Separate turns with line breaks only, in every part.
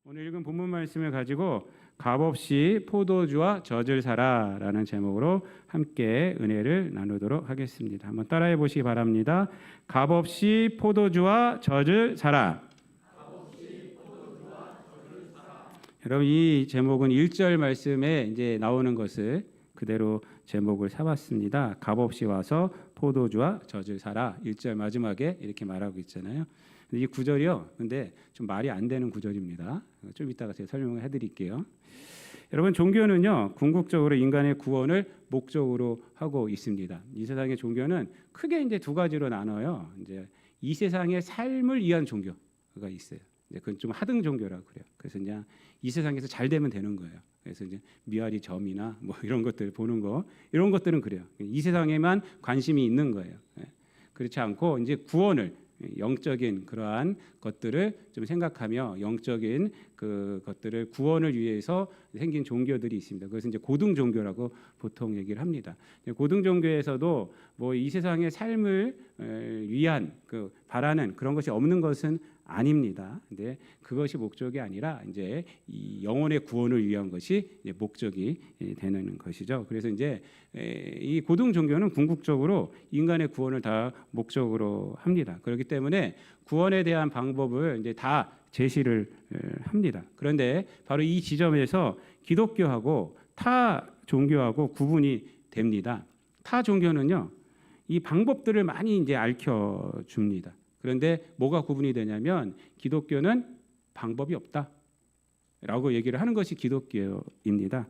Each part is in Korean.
오늘 읽은 본문 말씀을 가지고 값없이 포도주와 젖을 사라라는 제목으로 함께 은혜를 나누도록 하겠습니다. 한번 따라해 보시기 바랍니다. 값없이 포도주와 젖을 사라. 여러분, 이 제목은 1절 말씀에 이제 나오는 것을 그대로 제목을 삼았습니다. 값없이 와서 포도주와 젖을 사라. 1절 마지막에 이렇게 말하고 있잖아요. 이 구절이요. 근데 좀 말이 안 되는 구절입니다. 좀 이따가 제가 설명을 해드릴게요. 여러분, 종교는요, 궁극적으로 인간의 구원을 목적으로 하고 있습니다. 이 세상의 종교는 크게 이제 두 가지로 나눠요. 이제 이 세상의 삶을 위한 종교가 있어요. 그건 좀 하등 종교라고 그래요. 그래서 이제 이 세상에서 잘 되면 되는 거예요. 그래서 이제 미아리 점이나 뭐 이런 것들 보는 거, 이런 것들은 그래요. 이 세상에만 관심이 있는 거예요. 그렇지 않고 이제 구원을, 영적인 그러한 것들을 좀 생각하며 영적인 그 것들을 구원을 위해서 생긴 종교들이 있습니다. 그것은 이제 고등 종교라고 보통 얘기를 합니다. 고등 종교에서도 뭐 이 세상의 삶을 위한 그 바라는 그런 것이 없는 것은 아닙니다. 근데 그것이 목적이 아니라 이제 이 영혼의 구원을 위한 것이 이제 목적이 되는 것이죠. 그래서 이제 이 고등 종교는 궁극적으로 인간의 구원을 다 목적으로 합니다. 그렇기 때문에 구원에 대한 방법을 이제 다 제시를 합니다. 그런데 바로 이 지점에서 기독교하고 타 종교하고 구분이 됩니다. 타 종교는요, 이 방법들을 많이 이제 알려 줍니다. 그런데 뭐가 구분이 되냐면 기독교는 방법이 없다라고 얘기를 하는 것이 기독교입니다.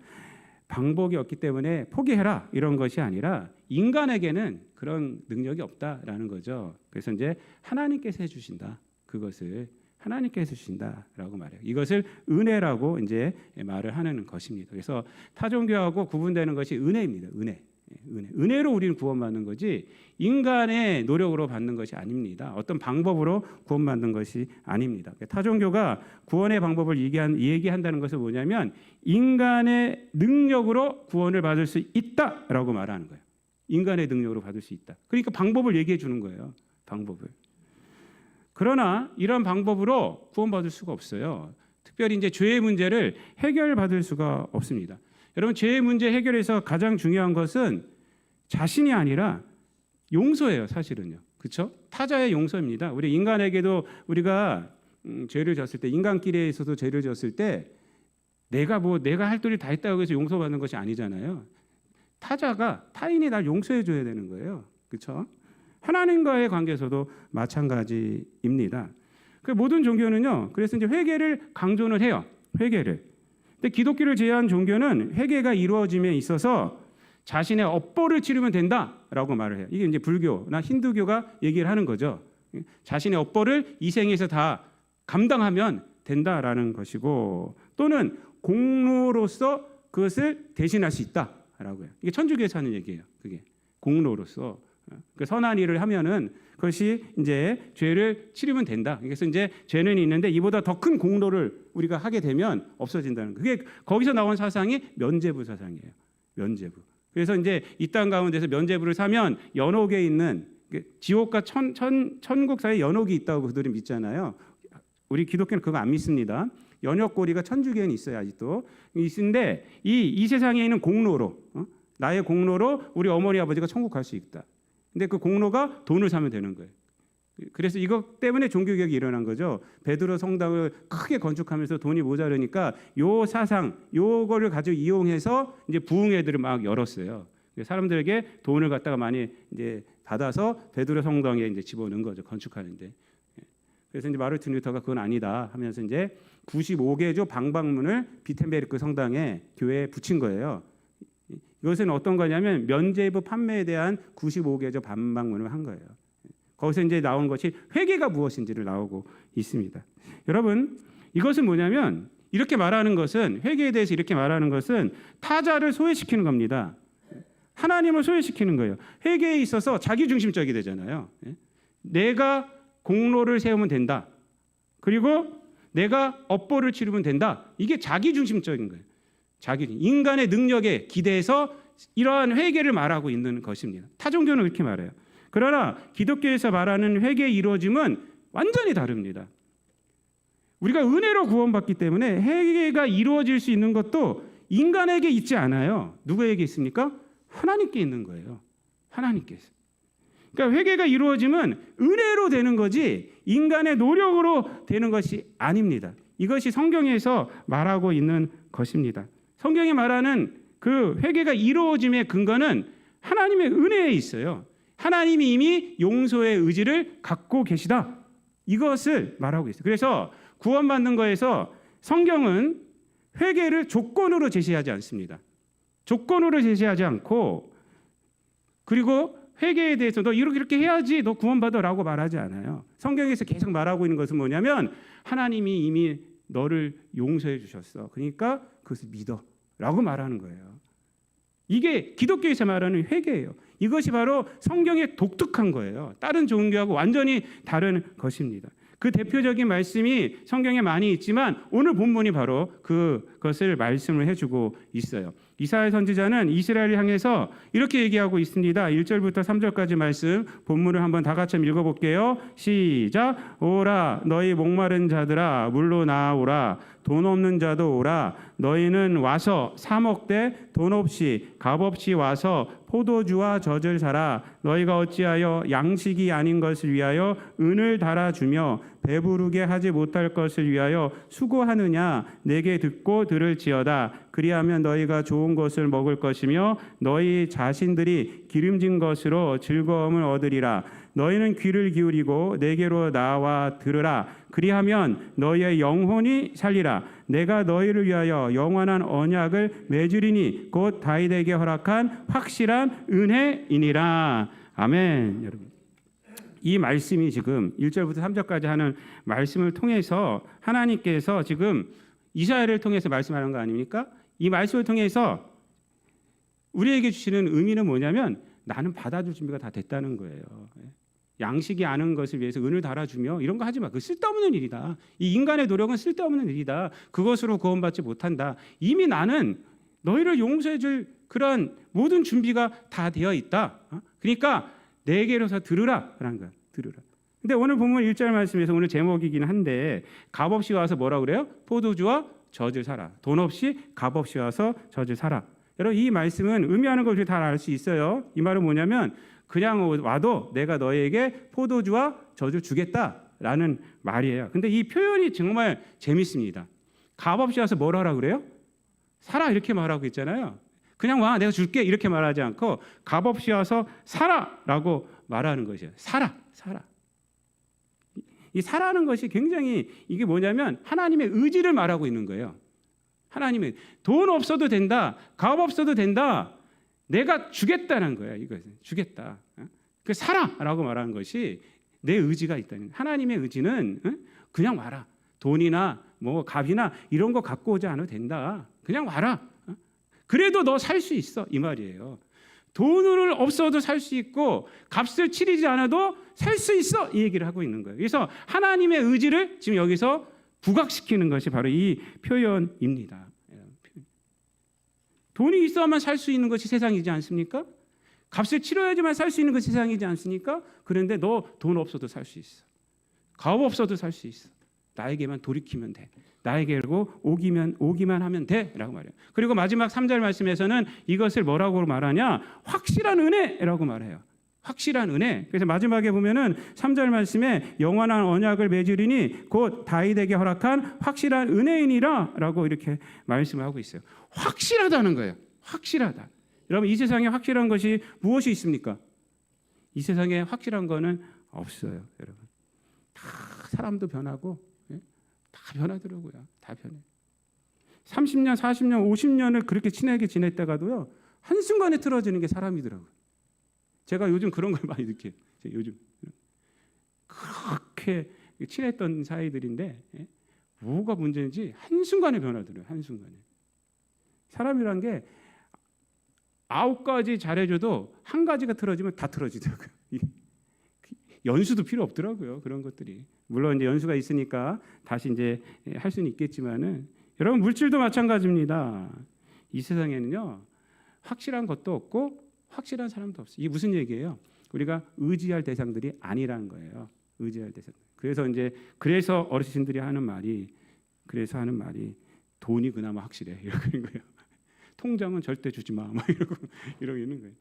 방법이 없기 때문에 포기해라 이런 것이 아니라 인간에게는 그런 능력이 없다라는 거죠. 그래서 이제 하나님께서 해주신다. 그것을 하나님께서 해주신다라고 말해요. 이것을 은혜라고 이제 말을 하는 것입니다. 그래서 타종교하고 구분되는 것이 은혜입니다. 은혜로 우리는 구원받는 거지 인간의 노력으로 받는 것이 아닙니다. 어떤 방법으로 구원받는 것이 아닙니다. 타종교가 구원의 방법을 얘기한다는 것은 뭐냐면 인간의 능력으로 구원을 받을 수 있다라고 말하는 거예요. 인간의 능력으로 받을 수 있다. 그러니까 방법을 얘기해 주는 거예요. 방법을. 그러나 이런 방법으로 구원받을 수가 없어요. 특별히 이제 죄의 문제를 해결받을 수가 없습니다. 여러분, 죄의 문제 해결에서 가장 중요한 것은 자신이 아니라 용서예요, 사실은요. 그렇죠? 타자의 용서입니다. 우리 인간에게도 우리가 죄를 졌을 때, 인간끼리에서도 죄를 졌을 때 내가 할 도리 다 했다고 해서 용서받는 것이 아니잖아요. 타인이 날 용서해 줘야 되는 거예요. 그렇죠? 하나님과의 관계에서도 마찬가지입니다. 그 모든 종교는요, 그래서 이제 회개를 강조를 해요. 회개를. 근데 기독교를 제외한 종교는 회개가 이루어짐에 있어서 자신의 업보를 치르면 된다라고 말을 해요. 이게 이제 불교나 힌두교가 얘기를 하는 거죠. 자신의 업보를 이 생에서 다 감당하면 된다라는 것이고, 또는 공로로서 그것을 대신할 수 있다라고 해요. 이게 천주교에서 하는 얘기예요. 그게 공로로서 선한 일을 하면은 그것이 이제 죄를 치르면 된다. 그래서 이제 죄는 있는데 이보다 더 큰 공로를 우리가 하게 되면 없어진다는 거. 그게 거기서 나온 사상이 면죄부 사상이에요. 면죄부. 그래서 이제 이 땅 가운데서 면죄부를 사면 연옥에 있는 지옥과 천국 사이에 연옥이 있다고 그들이 믿잖아요. 우리 기독교는 그거 안 믿습니다. 연옥고리가 천주교에는 있어요. 아직도 있는데 이 세상에 있는 공로로 나의 공로로 우리 어머니 아버지가 천국 갈 수 있다. 근데 그 공로가 돈을 사면 되는 거예요. 그래서 이것 때문에 종교개혁이 일어난 거죠. 베드로 성당을 크게 건축하면서 돈이 모자르니까 요 사상, 요거를 가지고 이용해서 이제 부흥회들을 막 열었어요. 사람들에게 돈을 갖다가 많이 이제 받아서 베드로 성당에 이제 집어넣은 거죠. 건축하는데. 그래서 이제 마르틴 루터가 그건 아니다 하면서 이제 95개조 방방문을 비텐베르크 성당에 교회에 붙인 거예요. 이것은 어떤 거냐면 면죄부 판매에 대한 95개조 방방문을 한 거예요. 거기서 이제 나온 것이 회개가 무엇인지를 나오고 있습니다. 여러분, 이것은 뭐냐면 이렇게 말하는 것은, 회개에 대해서 이렇게 말하는 것은 타자를 소외시키는 겁니다. 하나님을 소외시키는 거예요. 회개에 있어서 자기중심적이 되잖아요. 내가 공로를 세우면 된다. 그리고 내가 업보를 치르면 된다. 이게 자기중심적인 거예요. 인간의 능력에 기대해서 이러한 회개를 말하고 있는 것입니다. 타종교는 이렇게 말해요. 그러나 기독교에서 말하는 회개의 이루어짐은 완전히 다릅니다. 우리가 은혜로 구원받기 때문에 회개가 이루어질 수 있는 것도 인간에게 있지 않아요. 누구에게 있습니까? 하나님께 있는 거예요. 하나님께서. 그러니까 회개가 이루어지면 은혜로 되는 거지 인간의 노력으로 되는 것이 아닙니다. 이것이 성경에서 말하고 있는 것입니다. 성경이 말하는 그 회개가 이루어짐의 근거는 하나님의 은혜에 있어요. 하나님이 이미 용서의 의지를 갖고 계시다. 이것을 말하고 있어요. 그래서 구원받는 거에서 성경은 회개를 조건으로 제시하지 않습니다. 조건으로 제시하지 않고 그리고 회개에 대해서 너 이렇게 해야지 너 구원받아라고 말하지 않아요. 성경에서 계속 말하고 있는 것은 뭐냐면 하나님이 이미 너를 용서해 주셨어. 그러니까 그것을 믿어라고 말하는 거예요. 이게 기독교에서 말하는 회개예요. 이것이 바로 성경의 독특한 거예요. 다른 종교하고 완전히 다른 것입니다. 그 대표적인 말씀이 성경에 많이 있지만 오늘 본문이 바로 그것을 말씀을 해주고 있어요. 이사야 선지자는 이스라엘을 향해서 이렇게 얘기하고 있습니다. 1절부터 3절까지 말씀 본문을 한번 다 같이 읽어볼게요. 시작. 오라 너희 목마른 자들아 물로 나오라 돈 없는 자도 오라 너희는 와서 사 먹되 돈 없이 값 없이 와서 포도주와 젖을 사라 너희가 어찌하여 양식이 아닌 것을 위하여 은을 달아주며 배부르게 하지 못할 것을 위하여 수고하느냐 내게 듣고 들을지어다 그리하면 너희가 좋은 것을 먹을 것이며 너희 자신들이 기름진 것으로 즐거움을 얻으리라 너희는 귀를 기울이고 내게로 나와 들으라 그리하면 너희의 영혼이 살리라 내가 너희를 위하여 영원한 언약을 맺으리니 곧 다윗에게 허락한 확실한 은혜이니라. 아멘. 여러분 이 말씀이 지금 1절부터 3절까지 하는 말씀을 통해서 하나님께서 지금 이사야를 통해서 말씀하는 거 아닙니까? 이 말씀을 통해서 우리에게 주시는 의미는 뭐냐면 나는 받아줄 준비가 다 됐다는 거예요. 양식이 아는 것을 위해서 은을 달아주며 이런 거 하지 마. 그 쓸데없는 일이다. 이 인간의 노력은 쓸데없는 일이다. 그것으로 구원받지 못한다. 이미 나는 너희를 용서해 줄 그런 모든 준비가 다 되어 있다. 그러니까 내게로서 들으라라는 거야. 들으라. 근데 오늘 본문 1절 말씀에서 오늘 제목이긴 한데 값 없이 와서 뭐라 그래요? 포도주와 젖을 사라. 돈 없이 값 없이 와서 젖을 사라. 여러분 이 말씀은 의미하는 걸 다 알 수 있어요. 이 말은 뭐냐면 그냥 와도 내가 너에게 포도주와 젖을 주겠다라는 말이에요. 근데 이 표현이 정말 재밌습니다. 값 없이 와서 뭘 하라 그래요? 사라 이렇게 말하고 있잖아요. 그냥 와 내가 줄게 이렇게 말하지 않고 값 없이 와서 사라라고 말하는 것이에요. 사라. 이 사라는 것이 굉장히 이게 뭐냐면 하나님의 의지를 말하고 있는 거예요. 하나님의 돈 없어도 된다. 값 없어도 된다. 내가 주겠다는 거야. 이것은 주겠다. 그 사라라고 말하는 것이 내 의지가 있다는. 하나님의 의지는 그냥 와라. 돈이나 뭐 값이나 이런 거 갖고 오지 않아도 된다. 그냥 와라. 그래도 너 살 수 있어 이 말이에요. 돈을 없어도 살 수 있고 값을 치르지 않아도 살 수 있어 이 얘기를 하고 있는 거예요. 그래서 하나님의 의지를 지금 여기서 부각시키는 것이 바로 이 표현입니다. 돈이 있어야만 살 수 있는 것이 세상이지 않습니까? 값을 치러야지만 살 수 있는 것이 세상이지 않습니까? 그런데 너 돈 없어도 살 수 있어. 값 없어도 살 수 있어. 나에게만 돌이키면 돼. 나에게로 오기만 하면 돼라고 말해요. 그리고 마지막 3절 말씀에서는 이것을 뭐라고 말하냐? 확실한 은혜라고 말해요. 확실한 은혜. 그래서 마지막에 보면은 3절 말씀에 영원한 언약을 맺으리니 곧 다윗에게 허락한 확실한 은혜이니라라고 이렇게 말씀하고 있어요. 확실하다는 거예요. 확실하다. 여러분 이 세상에 확실한 것이 무엇이 있습니까? 이 세상에 확실한 거는 없어요, 여러분. 다 사람도 변하고 다 변하더라고요. 다 변해. 30년, 40년, 50년을 그렇게 친하게 지냈다가도요. 한순간에 틀어지는 게 사람이더라고요. 제가 요즘 그런 걸 많이 느껴요. 요즘 그렇게 친했던 사이들인데 뭐가 문제인지 한순간에 변하더라고요. 한순간에. 사람이란 게 9가지 잘해줘도 한 가지가 틀어지면 다 틀어지더라고요. 연수도 필요 없더라고요. 그런 것들이. 물론 이제 연수가 있으니까 다시 이제 할 수는 있겠지만은 여러분 물질도 마찬가지입니다. 이 세상에는요 확실한 것도 없고 확실한 사람도 없어요. 이게 무슨 얘기예요? 우리가 의지할 대상들이 아니라는 거예요. 의지할 대상. 그래서 어르신들이 하는 말이 그래서 하는 말이 돈이 그나마 확실해 이러는 거예요. 통장은 절대 주지 마, 막 이러고 있는 거예요.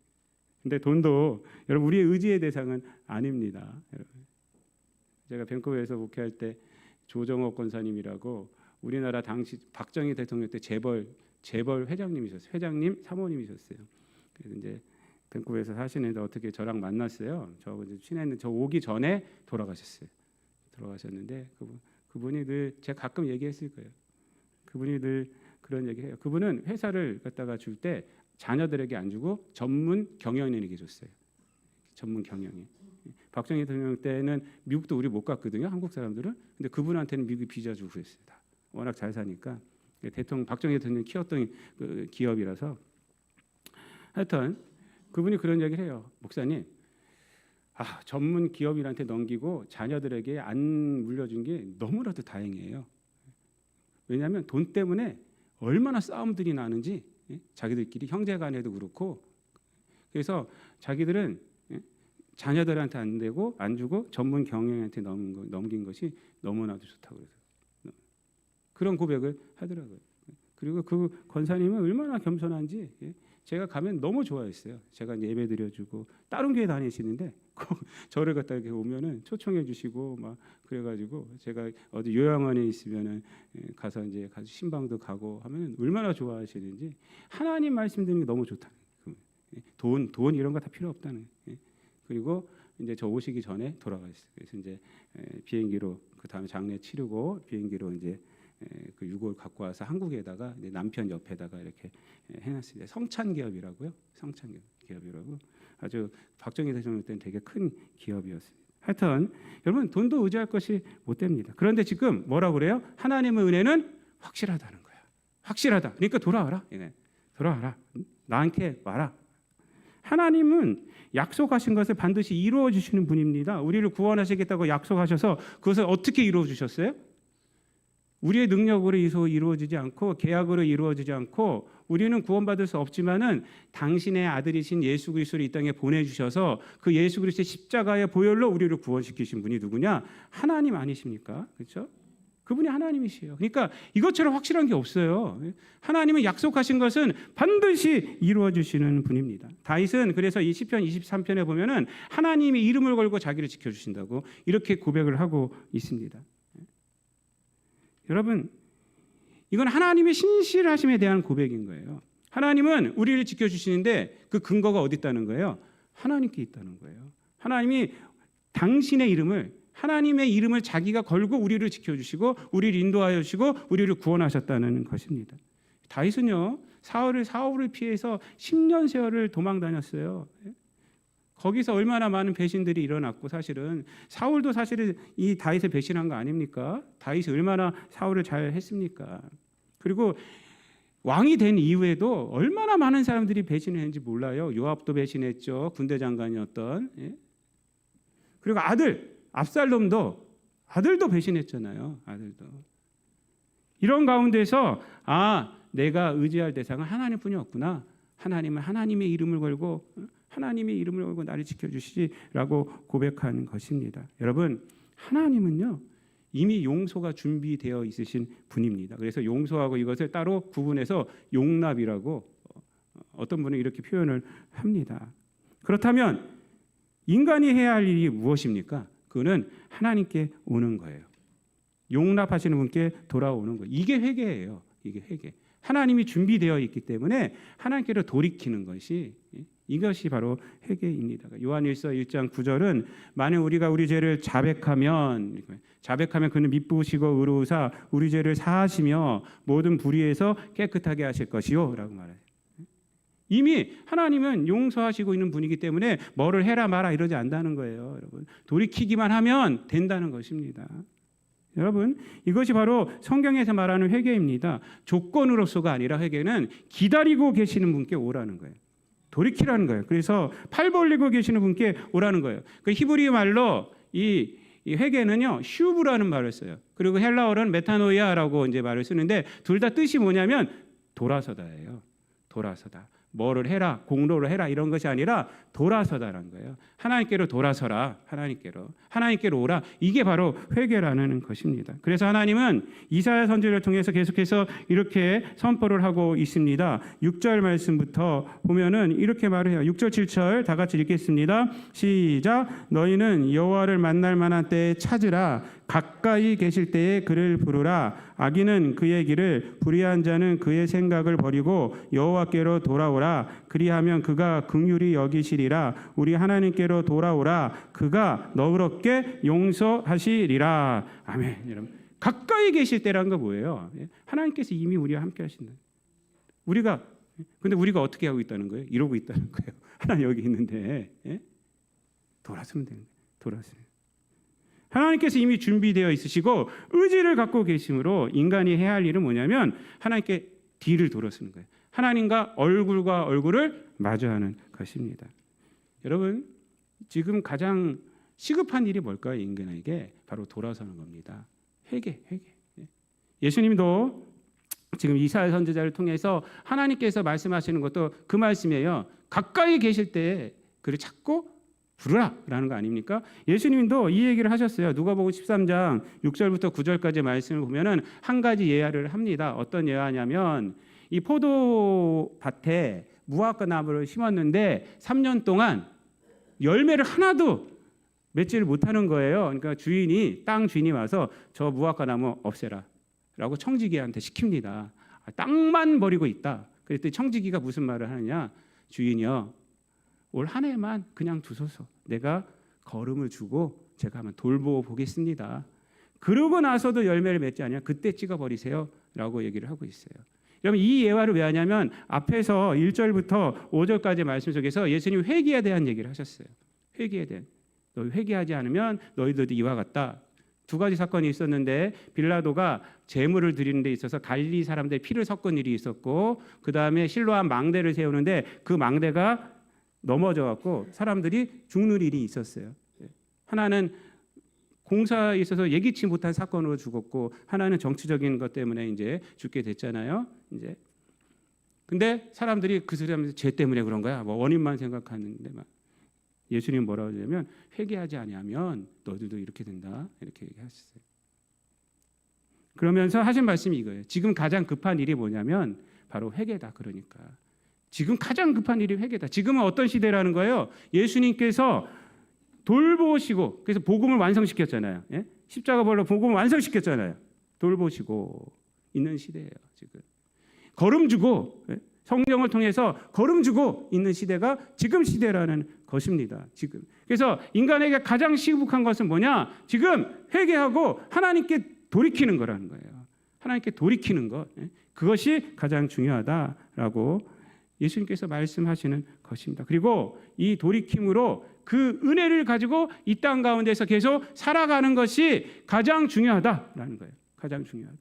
근데 돈도 여러분 우리의 의지의 대상은 아닙니다. 여러분. 제가 밴쿠버에서 목회할 때 조정옥 권사님이라고 우리나라 당시 박정희 대통령 때 재벌 회장님이셨어요. 회장님 사모님이셨어요. 그래서 이제 밴쿠버에서 사시는데 어떻게 저랑 만났어요. 저 이제 친했는데 저 오기 전에 돌아가셨어요. 돌아가셨는데 그분이 늘 제가 가끔 얘기했을 거예요. 그분이 늘 그런 얘기해요. 그분은 회사를 갖다가 줄 때 자녀들에게 안 주고 전문 경영인에게 줬어요. 전문 경영인. 박정희 대통령 때는 미국도 우리 못 갔거든요. 한국 사람들은. 근데 그분한테는 미국 비자 주고 그랬어요. 다. 워낙 잘 사니까. 박정희 대통령이 키웠던 그 기업이라서. 하여튼 그분이 그런 얘기를 해요. 목사님, 전문 기업인한테 넘기고 자녀들에게 안 물려준 게 너무나도 다행이에요. 왜냐하면 돈 때문에 얼마나 싸움들이 나는지 자기들끼리 형제간에도 그렇고 그래서 자기들은 자녀들한테 안 되고 안 주고 전문 경영한테 넘긴 것이 너무나도 좋다고 그래서 그런 고백을 하더라고요. 그리고 그 권사님은 얼마나 겸손한지 제가 가면 너무 좋아했어요. 제가 이제 예배 드려주고 다른 교회 다니시는데 저를 갖다 이렇게 오면은 초청해 주시고 막 그래가지고 제가 어디 요양원에 있으면은 가서 이제 신방도 가고 하면 얼마나 좋아하시는지 하나님 말씀 듣는 게 너무 좋다. 돈 이런 거 다 필요 없다는. 그리고 이제 저 오시기 전에 돌아가셨어요. 그래서 이제 비행기로 그 다음에 장례 치르고 비행기로 이제 그 유골 갖고 와서 한국에다가 이제 남편 옆에다가 이렇게 해놨습니다. 성찬 기업이라고요. 성찬 기업이라고 아주 박정희 대통령 때는 되게 큰 기업이었습니다. 하여튼 여러분 돈도 의지할 것이 못 됩니다. 그런데 지금 뭐라고 그래요? 하나님의 은혜는 확실하다는 거야. 확실하다. 그러니까 돌아와라. 돌아와라. 나한테 와라. 하나님은 약속하신 것을 반드시 이루어 주시는 분입니다. 우리를 구원하시겠다고 약속하셔서 그것을 어떻게 이루어 주셨어요? 우리의 능력으로 이루어지지 않고 계약으로 이루어지지 않고 우리는 구원받을 수 없지만은 당신의 아들이신 예수 그리스도를 이 땅에 보내주셔서 그 예수 그리스도의 십자가의 보혈로 우리를 구원시키신 분이 누구냐? 하나님 아니십니까? 그렇죠? 그분이 하나님이시에요. 그러니까 이것처럼 확실한 게 없어요. 하나님은 약속하신 것은 반드시 이루어 주시는 분입니다. 다윗은 그래서 이 시편 23편에 보면은 하나님의 이름을 걸고 자기를 지켜 주신다고 이렇게 고백을 하고 있습니다. 여러분, 이건 하나님의 신실하심에 대한 고백인 거예요. 하나님은 우리를 지켜 주시는데 그 근거가 어디 있다는 거예요? 하나님께 있다는 거예요. 하나님이 당신의 이름을 하나님의 이름을 자기가 걸고 우리를 지켜주시고 우리를 인도하여 주시고 우리를 구원하셨다는 것입니다. 다윗은요 사울을 피해서 10년 세월을 도망 다녔어요. 거기서 얼마나 많은 배신들이 일어났고 사실은 사울도 사실은 이 다윗을 배신한 거 아닙니까? 다윗이 얼마나 사울을 잘 했습니까? 그리고 왕이 된 이후에도 얼마나 많은 사람들이 배신을 했는지 몰라요. 요압도 배신했죠. 군대 장관이었던. 그리고 압살롬도 아들도 배신했잖아요. 아들도. 이런 가운데서 내가 의지할 대상은 하나님뿐이었구나. 하나님은 하나님의 이름을 걸고 나를 지켜주시라고 고백한 것입니다. 여러분, 하나님은요 이미 용서가 준비되어 있으신 분입니다. 그래서 용서하고 이것을 따로 구분해서 용납이라고 어떤 분은 이렇게 표현을 합니다. 그렇다면 인간이 해야 할 일이 무엇입니까? 그거는 하나님께 오는 거예요. 용납하시는 분께 돌아오는 거예요. 이게 회개예요. 이게 회개. 하나님이 준비되어 있기 때문에 하나님께로 돌이키는 것이 이것이 바로 회개입니다. 요한일서 1장 9절은 만일 우리가 우리 죄를 자백하면 그는 미쁘시고 의로우사 우리 죄를 사하시며 모든 불의에서 깨끗하게 하실 것이요라고 말해요. 이미 하나님은 용서하시고 있는 분이기 때문에 뭐를 해라 마라 이러지 않는다는 거예요. 여러분, 돌이키기만 하면 된다는 것입니다. 여러분, 이것이 바로 성경에서 말하는 회개입니다. 조건으로서가 아니라 회개는 기다리고 계시는 분께 오라는 거예요. 돌이키라는 거예요. 그래서 팔 벌리고 계시는 분께 오라는 거예요. 그 히브리 말로 이 회개는요 슈브라는 말을 써요. 그리고 헬라어로는 메타노이아라고 이제 말을 쓰는데 둘 다 뜻이 뭐냐면 돌아서다예요. 돌아서다. 뭐를 해라, 공로를 해라 이런 것이 아니라 돌아서다라는 거예요. 하나님께로 돌아서라. 하나님께로 오라. 이게 바로 회개라는 것입니다. 그래서 하나님은 이사야 선지자를 통해서 계속해서 이렇게 선포를 하고 있습니다. 6절 말씀부터 보면은 이렇게 말을 해요. 6절 7절 다 같이 읽겠습니다. 시작. 너희는 여호와를 만날 만한 때에 찾으라. 가까이 계실 때에 그를 부르라. 악인은 그의 길을, 불의한 자는 그의 생각을 버리고 여호와께로 돌아오라. 그리하면 그가 긍휼히 여기시리라. 우리 하나님께로 돌아오라. 그가 너그럽게 용서하시리라. 아멘. 여러분, 가까이 계실 때라는 거 뭐예요? 하나님께서 이미 우리와 함께 하신다. 근데 우리가 어떻게 하고 있다는 거예요? 이러고 있다는 거예요. 하나님 여기 있는데 돌아서면 되는 거예요. 돌아서면. 하나님께서 이미 준비되어 있으시고 의지를 갖고 계심으로 인간이 해야 할 일은 뭐냐면 하나님께 뒤를 돌아서는 거예요. 하나님과 얼굴을 마주하는 것입니다. 여러분, 지금 가장 시급한 일이 뭘까요? 인간에게 바로 돌아서는 겁니다. 회개. 예수님도 지금 이사야 선지자를 통해서 하나님께서 말씀하시는 것도 그 말씀이에요. 가까이 계실 때 그를 찾고 부르라라는 거 아닙니까? 예수님도 이 얘기를 하셨어요. 누가복음 13장 6절부터 9절까지 말씀을 보면은 한 가지 예화를 합니다. 어떤 예화냐면 이 포도밭에 무화과 나무를 심었는데 3년 동안 열매를 하나도 맺지를 못하는 거예요. 그러니까 땅 주인이 와서 저 무화과 나무 없애라라고 청지기한테 시킵니다. 땅만 버리고 있다. 그랬더니 청지기가 무슨 말을 하느냐? 주인이요, 올 한 해만 그냥 두소서. 내가 거름을 주고 제가 한번 돌보겠습니다. 그러고 나서도 열매를 맺지 않으면 그때 찍어버리세요 라고 얘기를 하고 있어요. 여러분, 이 예화를 왜 하냐면 앞에서 1절부터 5절까지 말씀 속에서 예수님이 회개에 대한 얘기를 하셨어요. 회개에 대한. 너희 회개하지 않으면 너희들도 이와 같다. 두 가지 사건이 있었는데 빌라도가 제물을 드리는 데 있어서 갈릴리 사람들의 피를 섞은 일이 있었고, 그 다음에 실로암 망대를 세우는데 그 망대가 넘어져 갖고 사람들이 죽는 일이 있었어요. 하나는 공사에 있어서 예기치 못한 사건으로 죽었고, 하나는 정치적인 것 때문에 이제 죽게 됐잖아요. 이제 근데 사람들이 그 사람들 죄 때문에 그런 거야. 뭐 원인만 생각하는데 막 예수님 뭐라고 하냐면 회개하지 아니하면 너희들도 이렇게 된다. 이렇게 얘기하셨어요. 그러면서 하신 말씀이 이거예요. 지금 가장 급한 일이 뭐냐면 바로 회개다. 그러니까 지금 가장 급한 일이 회개다. 지금은 어떤 시대라는 거예요? 예수님께서 돌보시고, 그래서 복음을 완성시켰잖아요. 예? 십자가 벌로 복음을 완성시켰잖아요. 돌보시고 있는 시대예요. 지금 걸음 주고, 성령을 통해서 걸음 주고 있는 시대가 지금 시대라는 것입니다. 지금. 그래서 인간에게 가장 시급한 것은 뭐냐? 지금 회개하고 하나님께 돌이키는 거라는 거예요. 하나님께 돌이키는 것. 그것이 가장 중요하다라고 예수님께서 말씀하시는 것입니다. 그리고 이 돌이킴으로 그 은혜를 가지고 이 땅 가운데서 계속 살아가는 것이 가장 중요하다라는 거예요. 가장 중요하다.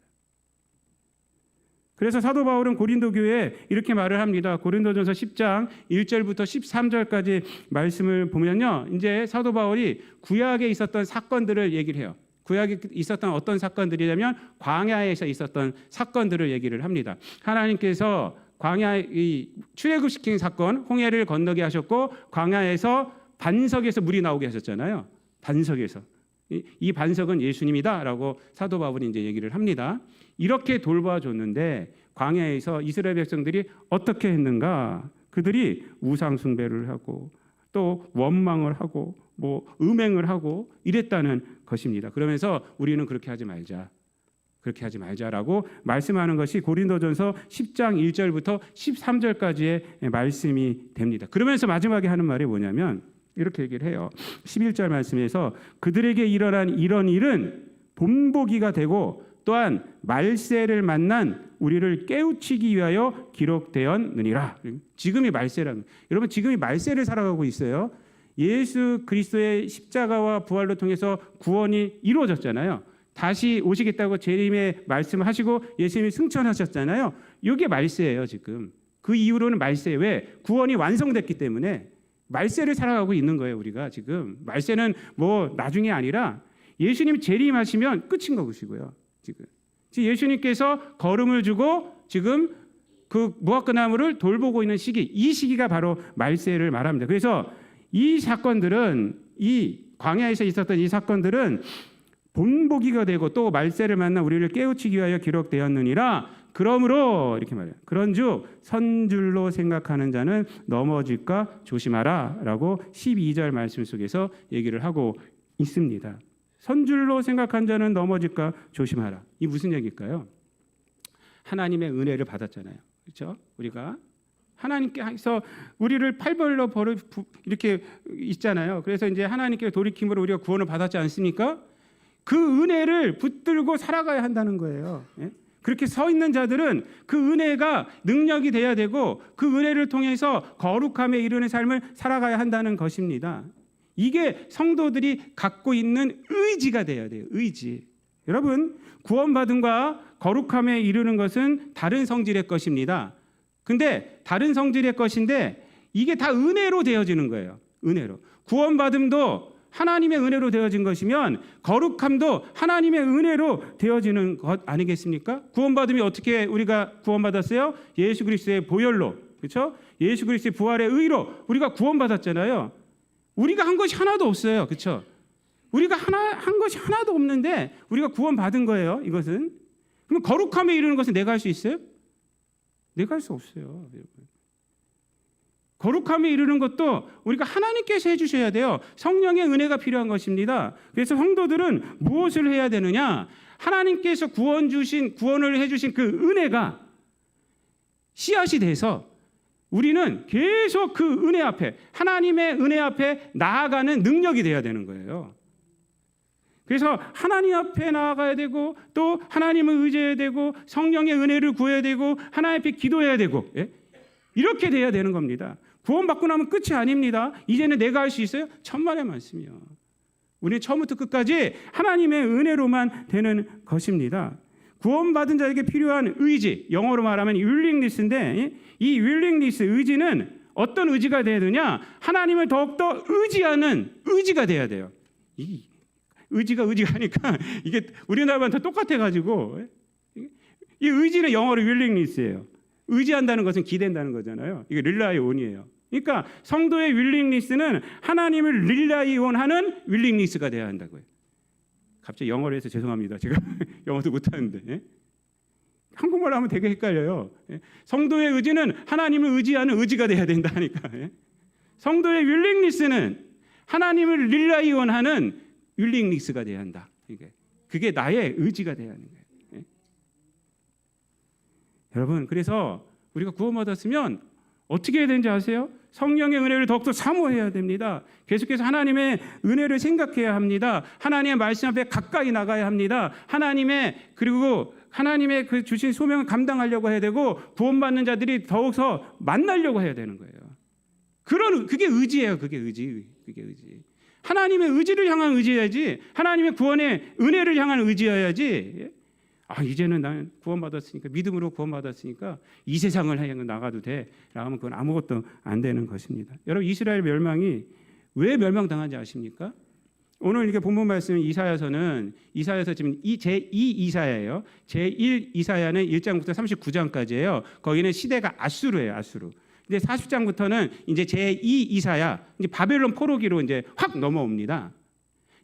그래서 사도 바울은 고린도 교회에 이렇게 말을 합니다. 고린도전서 10장 1절부터 13절까지 말씀을 보면요, 이제 사도 바울이 구약에 있었던 사건들을 얘기를 해요. 구약에 있었던 어떤 사건들이냐면 광야에서 있었던 사건들을 얘기를 합니다. 하나님께서 광야의 출애굽시킨 사건, 홍해를 건너게 하셨고, 광야에서 반석에서 물이 나오게 하셨잖아요. 반석에서. 이 반석은 예수님이다라고 사도 바울이 이제 얘기를 합니다. 이렇게 돌봐줬는데 광야에서 이스라엘 백성들이 어떻게 했는가? 그들이 우상 숭배를 하고 또 원망을 하고 뭐 음행을 하고 이랬다는 것입니다. 그러면서 우리는 그렇게 하지 말자라고 말씀하는 것이 고린도전서 10장 1절부터 13절까지의 말씀이 됩니다. 그러면서 마지막에 하는 말이 뭐냐면 이렇게 얘기를 해요. 11절 말씀에서 그들에게 일어난 이런 일은 본보기가 되고 또한 말세를 만난 우리를 깨우치기 위하여 기록되었느니라. 지금이 말세라는, 여러분 지금이 말세를 살아가고 있어요. 예수 그리스도의 십자가와 부활로 통해서 구원이 이루어졌잖아요. 다시 오시겠다고 재림의 말씀을 하시고 예수님이 승천하셨잖아요. 이게 말세예요. 지금 그 이후로는 말세. 왜? 구원이 완성됐기 때문에 말세를 살아가고 있는 거예요. 우리가 지금 말세는 뭐 나중이 아니라 예수님 재림하시면 끝인 것이고요. 지금 예수님께서 걸음을 주고 지금 그 무화과나무를 돌보고 있는 시기, 이 시기가 바로 말세를 말합니다. 그래서 이 사건들은, 이 광야에서 있었던 이 사건들은 본보기가 되고 또 말세를 만나 우리를 깨우치기 위하여 기록되었느니라. 그러므로 이렇게 말해요. 그런즉 선줄로 생각하는 자는 넘어질까 조심하라라고 12절 말씀 속에서 얘기를 하고 있습니다. 선줄로 생각한 자는 넘어질까 조심하라. 이 무슨 얘기일까요? 하나님의 은혜를 받았잖아요. 그렇죠? 우리가 하나님께서 우리를 팔벌로 벌을 이렇게 있잖아요. 그래서 이제 하나님께 돌이킴으로 우리가 구원을 받았지 않습니까? 그 은혜를 붙들고 살아가야 한다는 거예요. 예? 그렇게 서 있는 자들은 그 은혜가 능력이 돼야 되고 그 은혜를 통해서 거룩함에 이르는 삶을 살아가야 한다는 것입니다. 이게 성도들이 갖고 있는 의지가 돼야 돼요. 의지. 여러분, 구원받음과 거룩함에 이르는 것은 다른 성질의 것입니다. 근데 다른 성질의 것인데 이게 다 은혜로 되어지는 거예요. 은혜로. 구원받음도 하나님의 은혜로 되어진 것이면 거룩함도 하나님의 은혜로 되어지는 것 아니겠습니까? 구원받음이 어떻게 우리가 구원받았어요? 예수 그리스도의 보혈로, 그렇죠? 예수 그리스도의 부활의 의로 우리가 구원받았잖아요. 우리가 한 것이 하나도 없어요, 그렇죠? 우리가 한 것이 하나도 없는데 우리가 구원받은 거예요. 이것은. 그럼 거룩함에 이르는 것은 내가 할 수 있어요? 내가 할 수 없어요. 거룩함에 이르는 것도 우리가 하나님께서 해주셔야 돼요. 성령의 은혜가 필요한 것입니다. 그래서 성도들은 무엇을 해야 되느냐? 하나님께서 구원을 해주신 그 은혜가 씨앗이 돼서 우리는 계속 그 은혜 앞에, 하나님의 은혜 앞에 나아가는 능력이 돼야 되는 거예요. 그래서 하나님 앞에 나아가야 되고 또 하나님을 의지해야 되고 성령의 은혜를 구해야 되고 하나님 앞에 기도해야 되고, 예? 이렇게 돼야 되는 겁니다. 구원받고 나면 끝이 아닙니다. 이제는 내가 할 수 있어요? 천만의 말씀이요. 우리는 처음부터 끝까지 하나님의 은혜로만 되는 것입니다. 구원받은 자에게 필요한 의지, 영어로 말하면 willingness인데 이 willingness, 의지는 어떤 의지가 돼야 되냐? 하나님을 더욱더 의지하는 의지가 돼야 돼요. 이 의지가 하니까 이게 우리나라만 다 똑같아가지고 이 의지는 영어로 willingness예요. 의지한다는 것은 기댄다는 거잖아요. 이게 rely on이에요. 그러니까 성도의 willingness는 하나님을 rely on하는 willingness가 돼야 한다고요. 갑자기 영어로 해서 죄송합니다. 제가 영어도 못하는데. 예? 한국말로 하면 되게 헷갈려요. 예? 성도의 의지는 하나님을 의지하는 의지가 돼야 된다니까. 예? 성도의 willingness는 하나님을 rely on하는 willingness가 돼야 한다. 그게 나의 의지가 돼야 하는 거예요. 예? 여러분, 그래서 우리가 구원받았으면 어떻게 해야 되는지 아세요? 성령의 은혜를 더욱더 사모해야 됩니다. 계속해서 하나님의 은혜를 생각해야 합니다. 하나님의 말씀 앞에 가까이 나가야 합니다. 그리고 하나님의 그 주신 소명을 감당하려고 해야 되고 구원받는 자들이 더욱더 만나려고 해야 되는 거예요. 그게 의지예요. 그게 의지. 하나님의 의지를 향한 의지여야지. 하나님의 구원의 은혜를 향한 의지여야지. 이제는 난 구원받았으니까, 믿음으로 구원받았으니까 이 세상을 향해 나가도 돼 라면 그건 아무것도 안 되는 것입니다. 여러분, 이스라엘 멸망이 왜 멸망당한지 아십니까? 오늘 이렇게 본문 말씀 이사야서 지금 제2 이사야예요. 제1 이사야는 1장부터 39장까지예요. 거기는 시대가 아수르예요. 아수르. 근데 40장부터는 이제 제2 이사야, 이제 바벨론 포로기로 이제 확 넘어옵니다.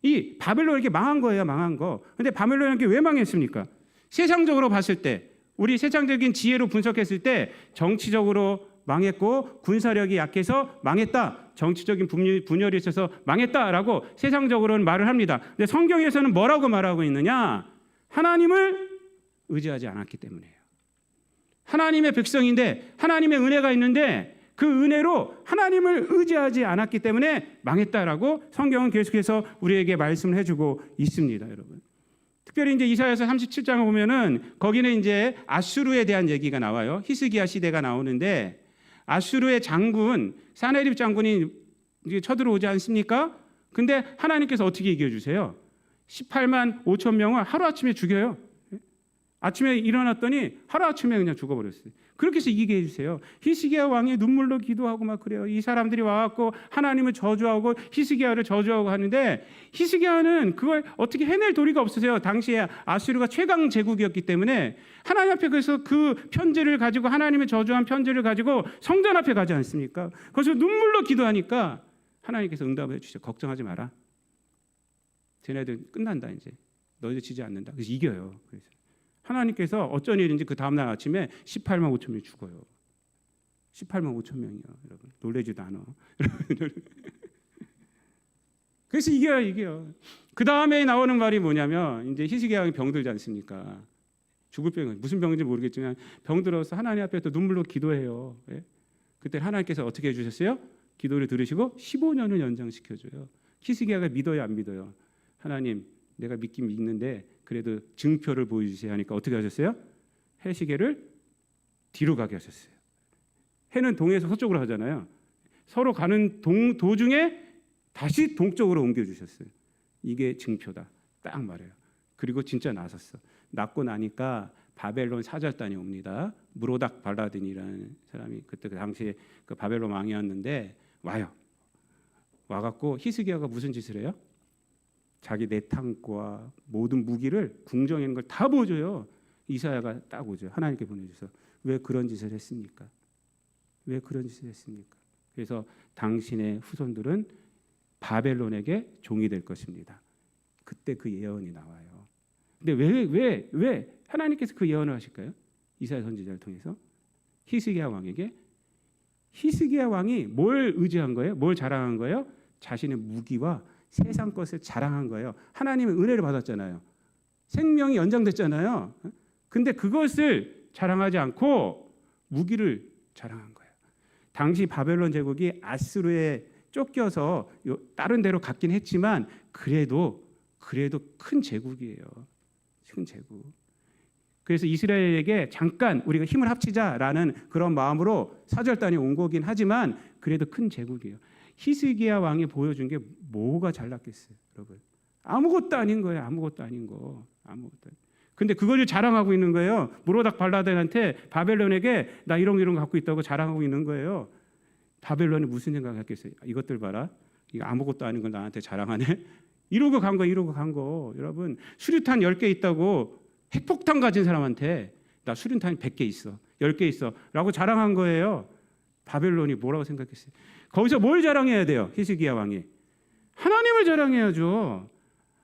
이 바벨론 이렇게 망한 거예요. 망한 거. 근데 바벨론 이렇게 왜 망했습니까? 세상적으로 봤을 때, 우리 세상적인 지혜로 분석했을 때 정치적으로 망했고 군사력이 약해서 망했다. 정치적인 분열이 있어서 망했다라고 세상적으로는 말을 합니다. 근데 성경에서는 뭐라고 말하고 있느냐? 하나님을 의지하지 않았기 때문이에요. 하나님의 백성인데 하나님의 은혜가 있는데 그 은혜로 하나님을 의지하지 않았기 때문에 망했다라고 성경은 계속해서 우리에게 말씀을 해주고 있습니다, 여러분. 특별히 이제 이사야서 37장을 보면은 거기는 이제 아수르에 대한 얘기가 나와요. 히스기야 시대가 나오는데 아수르의 장군 사네립 장군이 이제 쳐들어오지 않습니까? 근데 하나님께서 어떻게 이겨주세요? 18만 5천 명을 하루아침에 죽여요. 아침에 일어났더니 하루아침에 그냥 죽어버렸어요. 그렇게 해서 이기게 해주세요. 히스기야 왕이 눈물로 기도하고 막 그래요. 이 사람들이 와갖고 하나님을 저주하고 히스기야를 저주하고 하는데 히스기야는 그걸 어떻게 해낼 도리가 없으세요. 당시에 아수르가 최강 제국이었기 때문에 하나님 앞에 그래서 그 편지를 가지고 하나님의 저주한 편지를 가지고 성전 앞에 가지 않습니까? 거기서 눈물로 기도하니까 하나님께서 응답을 해주시죠. 걱정하지 마라. 쟤네들 끝난다 이제. 너희들 지지 않는다. 그래서 이겨요. 그래서 하나님께서 어쩐 일인지 그 다음날 아침에 18만 5천 명이 죽어요. 18만 5천 명이요. 여러분 놀라지도 않아. 그래서 이겨요. 그 다음에 나오는 말이 뭐냐면 이제 히스기야 왕이 병들지 않습니까? 죽을 병 무슨 병인지 모르겠지만 병들어서 하나님 앞에 또 눈물로 기도해요. 예? 그때 하나님께서 어떻게 해주셨어요? 기도를 들으시고 15년을 연장시켜줘요. 히스기야가 믿어요, 안 믿어요? 하나님, 내가 믿긴 믿는데 그래도 증표를 보여주세요 하니까 어떻게 하셨어요? 해 시계를 뒤로 가게 하셨어요. 해는 동에서 서쪽으로 하잖아요. 서로 가는 도중에 다시 동쪽으로 옮겨주셨어요. 이게 증표다. 딱 말해요. 그리고 진짜 나섰어. 낳고 나니까 바벨론 사절단이 옵니다. 무로닥 발라딘이라는 사람이 그때 그 당시에 그 바벨론 왕이었는데 와요. 와갖고 히스기야가 무슨 짓을 해요? 자기 내탕과 모든 무기를 궁정에 있는 걸 다 보여줘요. 이사야가 딱 오죠. 하나님께 보내줘서 왜 그런 짓을 했습니까? 왜 그런 짓을 했습니까? 그래서 당신의 후손들은 바벨론에게 종이 될 것입니다. 그때 그 예언이 나와요. 근데 왜 하나님께서 그 예언을 하실까요? 이사야 선지자를 통해서 히스기야 왕에게. 히스기야 왕이 뭘 의지한 거예요? 뭘 자랑한 거예요? 자신의 무기와 세상 것을 자랑한 거예요. 하나님의 은혜를 받았잖아요. 생명이 연장됐잖아요. 근데 그것을 자랑하지 않고 무기를 자랑한 거예요. 당시 바벨론 제국이 아수르에 쫓겨서 다른 데로 갔긴 했지만 그래도 큰 제국이에요. 큰 제국. 그래서 이스라엘에게 잠깐 우리가 힘을 합치자라는 그런 마음으로 사절단이 온 거긴 하지만 그래도 큰 제국이에요. 히스기야 왕이 보여준 게 뭐가 잘났겠어요, 여러분? 아무것도 아닌 거예요. 아무것도 아닌 거. 근데 그걸 자랑하고 있는 거예요. 무로닥 발라딘한테 바벨론에게 나 이런 거 갖고 있다고 자랑하고 있는 거예요. 바벨론이 무슨 생각했겠어요? 이것들 봐라. 이거 아무것도 아닌 걸 나한테 자랑하네. 이러고 간 거. 여러분, 수류탄 10개 있다고 핵폭탄 가진 사람한테 나 수류탄 100개 있어. 10개 있어. 라고 자랑한 거예요. 바벨론이 뭐라고 생각했어요? 거기서 뭘 자랑해야 돼요? 히스기야 왕이. 하나님을 자랑해야죠.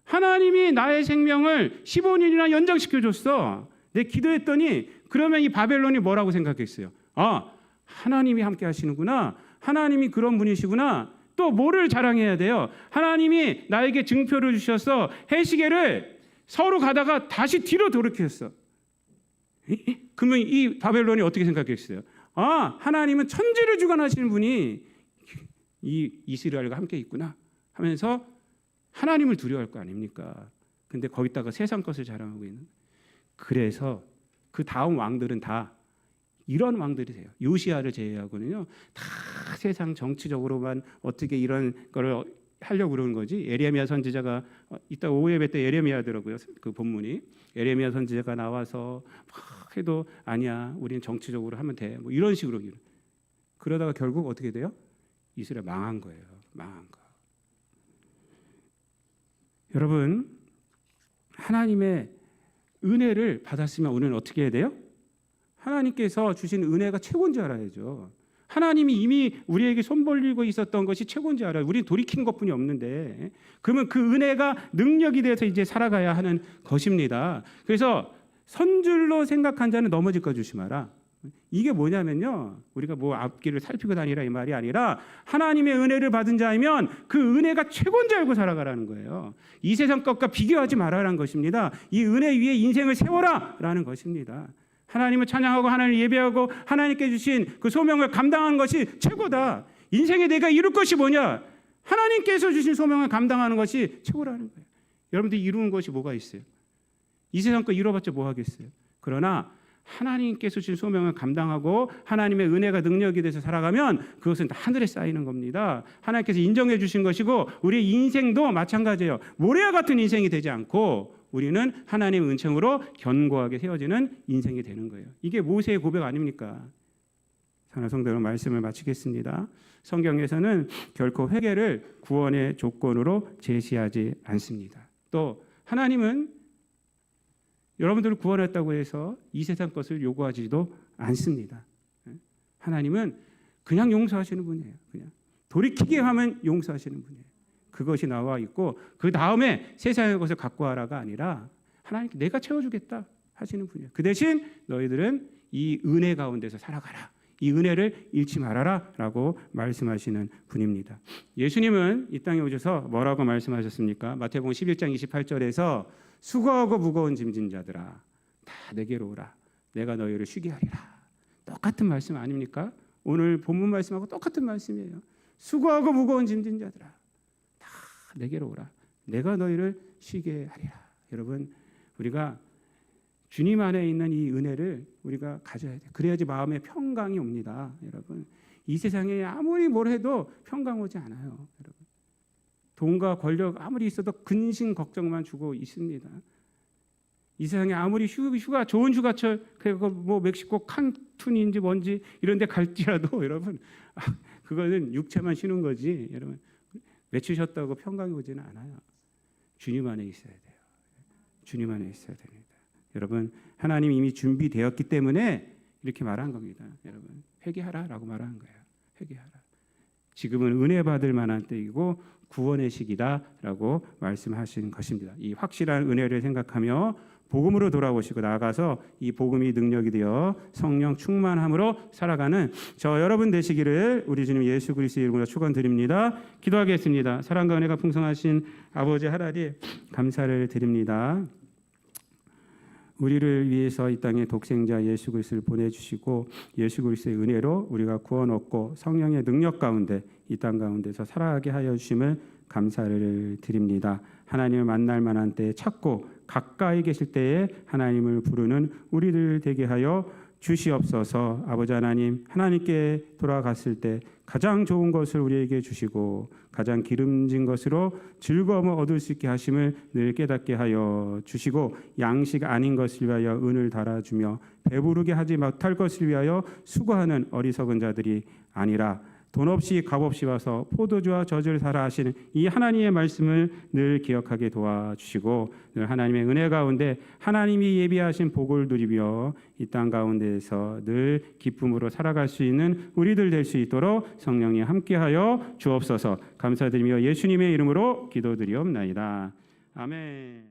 하나님이 나의 생명을 15년이나 연장시켜줬어. 내 기도했더니 그러면 이 바벨론이 뭐라고 생각했어요? 아, 하나님이 함께 하시는구나. 하나님이 그런 분이시구나. 또 뭐를 자랑해야 돼요? 하나님이 나에게 증표를 주셔서 해시계를 서로 가다가 다시 뒤로 돌이켰어. 그러면 이 바벨론이 어떻게 생각했어요? 아, 하나님은 천지를 주관하시는 분이 이 이스라엘과 함께 있구나 하면서 하나님을 두려워할 거 아닙니까? 근데 거기다가 세상 것을 자랑하고 있는. 그래서 그 다음 왕들은 다 이런 왕들이세요. 요시야를 제외하고는요, 다 세상 정치적으로만 어떻게 이런 거를 하려고 그러는 거지. 예레미야 선지자가 이따 오후 예배 때 예레미야더라고요. 그 본문이 예레미야 선지자가 나와서 막 해도 아니야, 우리는 정치적으로 하면 돼. 뭐 이런 식으로. 그러다가 결국 어떻게 돼요? 이스라엘 망한 거예요. 망한 거. 여러분, 하나님의 은혜를 받았으면 우리는 어떻게 해야 돼요? 하나님께서 주신 은혜가 최고인 줄 알아야죠. 하나님이 이미 우리에게 손 벌리고 있었던 것이 최고인 줄 알아요. 우리는 돌이킨 것뿐이 없는데, 그러면 그 은혜가 능력이 돼서 이제 살아가야 하는 것입니다. 그래서 선줄로 생각한 자는 넘어질 거 조심하라. 이게 뭐냐면요, 우리가 뭐 앞길을 살피고 다니라 이 말이 아니라 하나님의 은혜를 받은 자이면 그 은혜가 최고인 줄 알고 살아가라는 거예요. 이 세상 것과 비교하지 말아라는 것입니다. 이 은혜 위에 인생을 세워라라는 것입니다. 하나님을 찬양하고 하나님을 예배하고 하나님께 주신 그 소명을 감당하는 것이 최고다. 인생에 내가 이룰 것이 뭐냐? 하나님께서 주신 소명을 감당하는 것이 최고라는 거예요. 여러분들이 이루는 것이 뭐가 있어요? 이 세상 거 이뤄봤자 뭐 하겠어요? 그러나 하나님께서 주신 소명을 감당하고 하나님의 은혜가 능력이 돼서 살아가면 그것은 하늘에 쌓이는 겁니다. 하나님께서 인정해 주신 것이고 우리의 인생도 마찬가지예요. 모래와 같은 인생이 되지 않고 우리는 하나님의 은총으로 견고하게 세워지는 인생이 되는 거예요. 이게 모세의 고백 아닙니까? 사랑하는 성도 여러분, 말씀을 마치겠습니다. 성경에서는 결코 회개를 구원의 조건으로 제시하지 않습니다. 또 하나님은 여러분들을 구원했다고 해서 이 세상 것을 요구하지도 않습니다. 하나님은 그냥 용서하시는 분이에요. 그냥 돌이키게 하면 용서하시는 분이에요. 그것이 나와 있고 그 다음에 세상의 것을 갖고 와라가 아니라 하나님께 내가 채워주겠다 하시는 분이에요. 그 대신 너희들은 이 은혜 가운데서 살아가라. 이 은혜를 잃지 말아라 라고 말씀하시는 분입니다. 예수님은 이 땅에 오셔서 뭐라고 말씀하셨습니까? 마태복음 11장 28절에서 수고하고 무거운 짐진 자들아 다 내게로 오라. 내가 너희를 쉬게 하리라. 똑같은 말씀 아닙니까? 오늘 본문 말씀하고 똑같은 말씀이에요. 수고하고 무거운 짐진 자들아 다 내게로 오라. 내가 너희를 쉬게 하리라. 여러분, 우리가 주님 안에 있는 이 은혜를 우리가 가져야 돼요. 그래야지 마음에 평강이 옵니다. 여러분, 이 세상에 아무리 뭘 해도 평강 오지 않아요. 여러분, 돈과 권력 아무리 있어도 근심 걱정만 주고 있습니다. 이 세상에 아무리 휴가 좋은 휴가철 그리고 뭐 멕시코 칸툰인지 뭔지 이런 데 갈지라도 여러분 그거는 육체만 쉬는 거지. 여러분, 외출 쉬었다고 평강이 오지는 않아요. 주님 안에 있어야 돼요. 주님 안에 있어야 됩니다. 여러분, 하나님 이미 준비되었기 때문에 이렇게 말한 겁니다. 여러분, 회개하라라고 말한 거예요. 회개하라. 지금은 은혜 받을 만한 때이고 구원의 시기다라고 말씀하신 것입니다. 이 확실한 은혜를 생각하며 복음으로 돌아오시고 나아가서 이 복음이 능력이 되어 성령 충만함으로 살아가는 저 여러분 되시기를 우리 주님 예수 그리스도의 이름으로 축원드립니다. 기도하겠습니다. 사랑과 은혜가 풍성하신 아버지 하나님 감사를 드립니다. 우리를 위해서 이 땅에 독생자 예수 그리스도를 보내주시고 예수 그리스도의 은혜로 우리가 구원 얻고 성령의 능력 가운데 이 땅 가운데서 살아가게 하여 주심을 감사를 드립니다. 하나님을 만날 만한 때에 찾고 가까이 계실 때에 하나님을 부르는 우리들 되게 하여 주시옵소서. 아버지 하나님, 하나님께 돌아갔을 때 가장 좋은 것을 우리에게 주시고 가장 기름진 것으로 즐거움을 얻을 수 있게 하심을 늘 깨닫게 하여 주시고 양식 아닌 것을 위하여 은을 달아주며 배부르게 하지 못할 것을 위하여 수고하는 어리석은 자들이 아니라 돈 없이 값 없이 와서 포도주와 젖을 사라 하시는 이 하나님의 말씀을 늘 기억하게 도와주시고 늘 하나님의 은혜 가운데 하나님이 예비하신 복을 누리며 이 땅 가운데에서 늘 기쁨으로 살아갈 수 있는 우리들 될 수 있도록 성령이 함께하여 주옵소서. 감사드리며 예수님의 이름으로 기도드리옵나이다. 아멘.